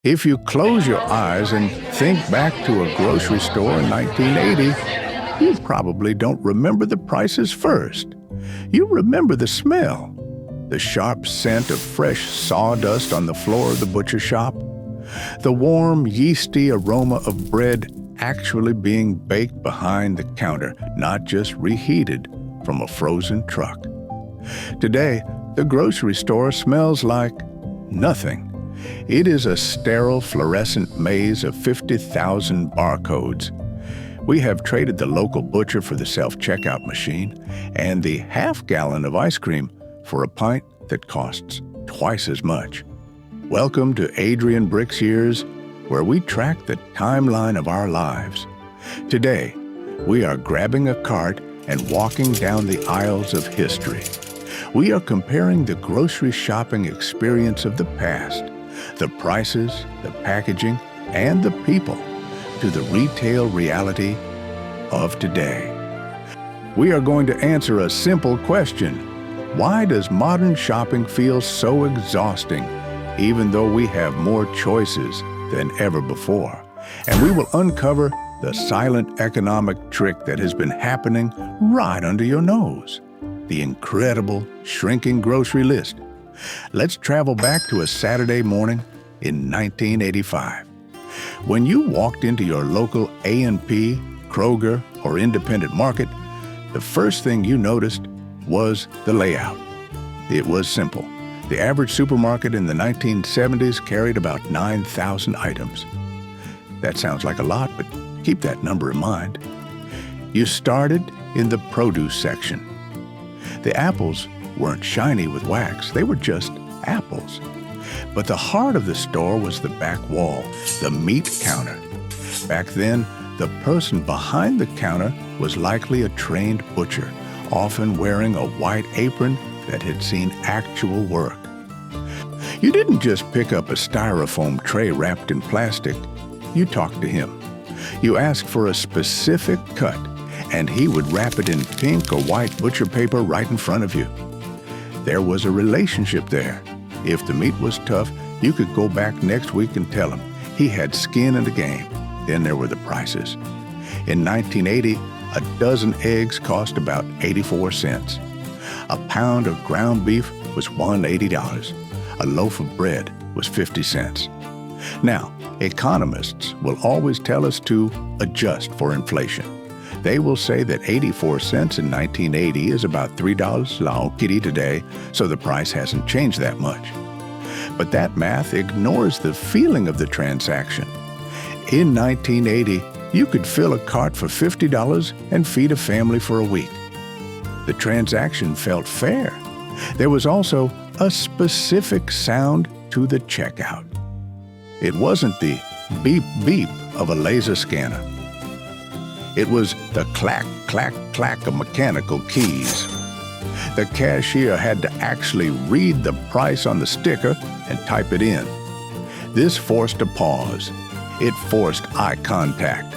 If you close your eyes and think back to a grocery store in 1980, you probably don't remember the prices first. You remember the smell, the sharp scent of fresh sawdust on the floor of the butcher shop, the warm, yeasty aroma of bread actually being baked behind the counter, not just reheated from a frozen truck. Today, the grocery store smells like nothing. It is a sterile fluorescent maze of 50,000 barcodes. We have traded the local butcher for the self-checkout machine and the half-gallon of ice cream for a pint that costs twice as much. Welcome to Adrian Brix Years, where we track the timeline of our lives. Today, we are grabbing a cart and walking down the aisles of history. We are comparing the grocery shopping experience of the past, the prices, the packaging, and the people, to the retail reality of today. We are going to answer a simple question. Why does modern shopping feel so exhausting, even though we have more choices than ever before? And we will uncover the silent economic trick that has been happening right under your nose, the incredible shrinking grocery list. Let's travel back to a Saturday morning in 1985. When you walked into your local A&P, Kroger, or independent market, the first thing you noticed was the layout. It was simple. The average supermarket in the 1970s carried about 9,000 items. That sounds like a lot, but keep that number in mind. You started in the produce section. The apples weren't shiny with wax, they were just apples. But the heart of the store was the back wall, the meat counter. Back then, the person behind the counter was likely a trained butcher, often wearing a white apron that had seen actual work. You didn't just pick up a styrofoam tray wrapped in plastic. You talked to him. You asked for a specific cut, and he would wrap it in pink or white butcher paper right in front of you. There was a relationship there. If the meat was tough, you could go back next week and tell him he had skin in the game. Then there were the prices. In 1980, a dozen eggs cost about 84 cents. A pound of ground beef was $180. A loaf of bread was 50 cents. Now, economists will always tell us to adjust for inflation. They will say that 84 cents in 1980 is about $3 long kitty today, so the price hasn't changed that much. But that math ignores the feeling of the transaction. In 1980, you could fill a cart for $50 and feed a family for a week. The transaction felt fair. There was also a specific sound to the checkout. It wasn't the beep beep of a laser scanner. It was the clack, clack, clack of mechanical keys. The cashier had to actually read the price on the sticker and type it in. This forced a pause. It forced eye contact.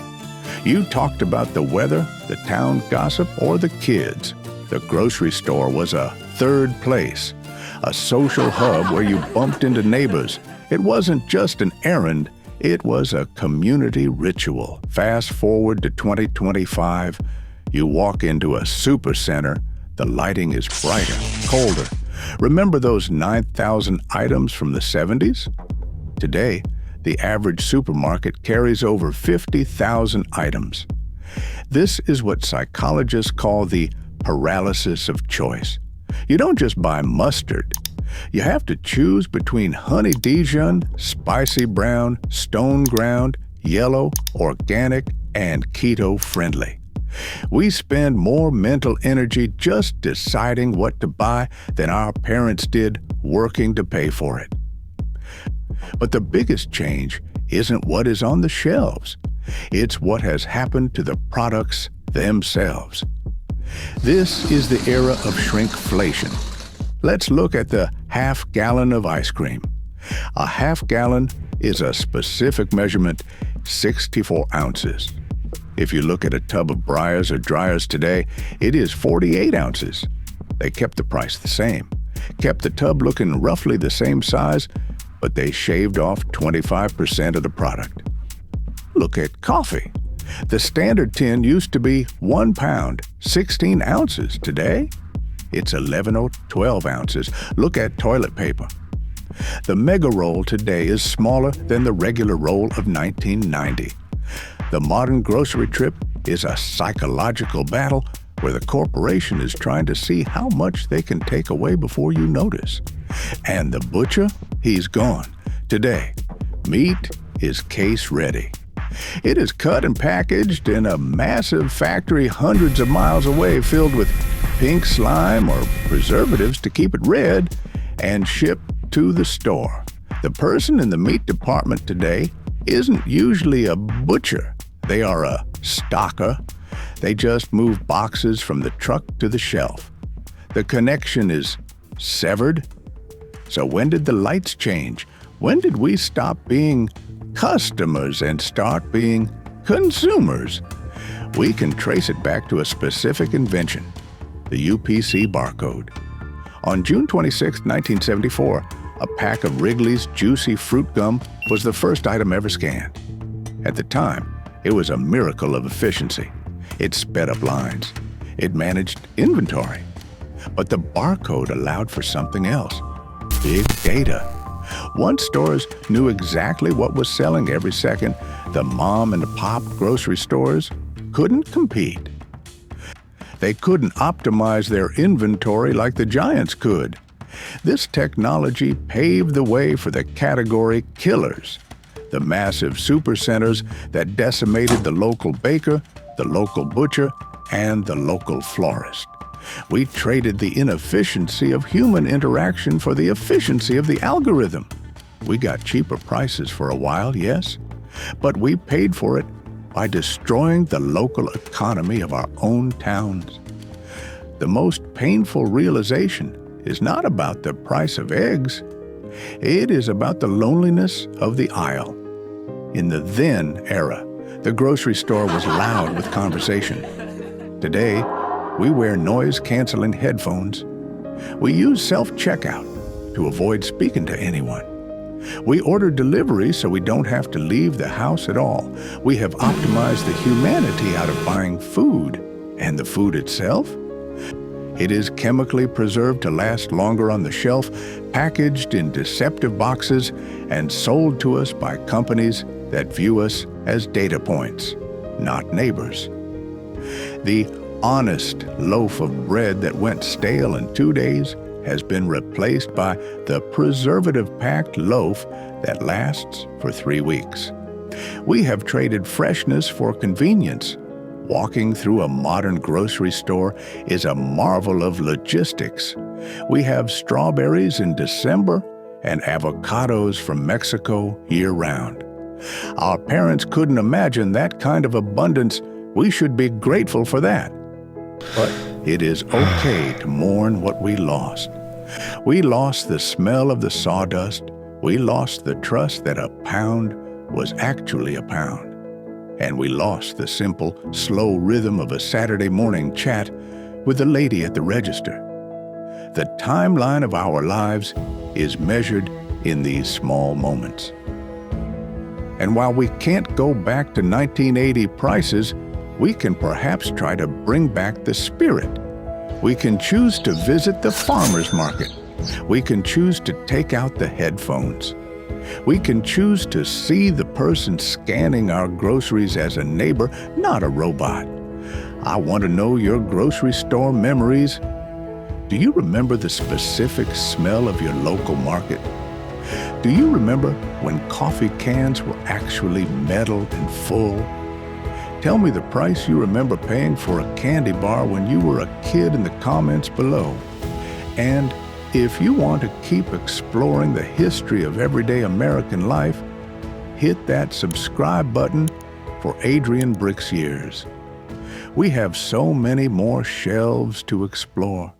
You talked about the weather, the town gossip, or the kids. The grocery store was a third place, a social hub where you bumped into neighbors. It wasn't just an errand. It was a community ritual. Fast forward to 2025, you walk into a supercenter, the lighting is brighter, colder. Remember those 9,000 items from the 70s? Today, the average supermarket carries over 50,000 items. This is what psychologists call the paralysis of choice. You don't just buy mustard. You have to choose between honey Dijon, spicy brown, stone ground, yellow, organic, and keto-friendly. We spend more mental energy just deciding what to buy than our parents did working to pay for it. But the biggest change isn't what is on the shelves. It's what has happened to the products themselves. This is the era of shrinkflation. Let's look at the half-gallon of ice cream. A half-gallon is a specific measurement, 64 ounces. If you look at a tub of Breyers or Dryers today, it is 48 ounces. They kept the price the same, kept the tub looking roughly the same size, but they shaved off 25% of the product. Look at coffee. The standard tin used to be 1 pound, 16 ounces. Today, it's 11 or 12 ounces. Look at toilet paper. The mega roll today is smaller than the regular roll of 1990. The modern grocery trip is a psychological battle where the corporation is trying to see how much they can take away before you notice. And the butcher, he's gone. Today, meat is case ready. It is cut and packaged in a massive factory hundreds of miles away filled with pink slime or preservatives to keep it red and shipped to the store. The person in the meat department today isn't usually a butcher. They are a stocker. They just move boxes from the truck to the shelf. The connection is severed. So when did the lights change? When did we stop being customers and start being consumers? We can trace it back to a specific invention, the UPC barcode. On June 26, 1974, a pack of Wrigley's Juicy Fruit Gum was the first item ever scanned. At the time, it was a miracle of efficiency. It sped up lines. It managed inventory. But the barcode allowed for something else: big data. Once stores knew exactly what was selling every second, the mom and pop grocery stores couldn't compete. They couldn't optimize their inventory like the giants could. This technology paved the way for the category killers, the massive supercenters that decimated the local baker, the local butcher, and the local florist. We traded the inefficiency of human interaction for the efficiency of the algorithm. We got cheaper prices for a while, yes, but we paid for it by destroying the local economy of our own towns. The most painful realization is not about the price of eggs. It is about the loneliness of the aisle. In the then era, the grocery store was loud with conversation. Today, we wear noise-canceling headphones. We use self-checkout to avoid speaking to anyone. We order delivery so we don't have to leave the house at all. We have optimized the humanity out of buying food. And the food itself? It is chemically preserved to last longer on the shelf, packaged in deceptive boxes, and sold to us by companies that view us as data points, not neighbors. The honest loaf of bread that went stale in 2 days has been replaced by the preservative-packed loaf that lasts for 3 weeks. We have traded freshness for convenience. Walking through a modern grocery store is a marvel of logistics. We have strawberries in December and avocados from Mexico year-round. Our parents couldn't imagine that kind of abundance. We should be grateful for that. But it is okay to mourn what we lost. We lost the smell of the sawdust. We lost the trust that a pound was actually a pound. And we lost the simple, slow rhythm of a Saturday morning chat with the lady at the register. The timeline of our lives is measured in these small moments. And while we can't go back to 1980 prices, we can perhaps try to bring back the spirit. We can choose to visit the farmer's market. We can choose to take out the headphones. We can choose to see the person scanning our groceries as a neighbor, not a robot. I want to know your grocery store memories. Do you remember the specific smell of your local market? Do you remember when coffee cans were actually metal and full? Tell me the price you remember paying for a candy bar when you were a kid in the comments below. And if you want to keep exploring the history of everyday American life, hit that subscribe button for Adrian Brix Years. We have so many more shelves to explore.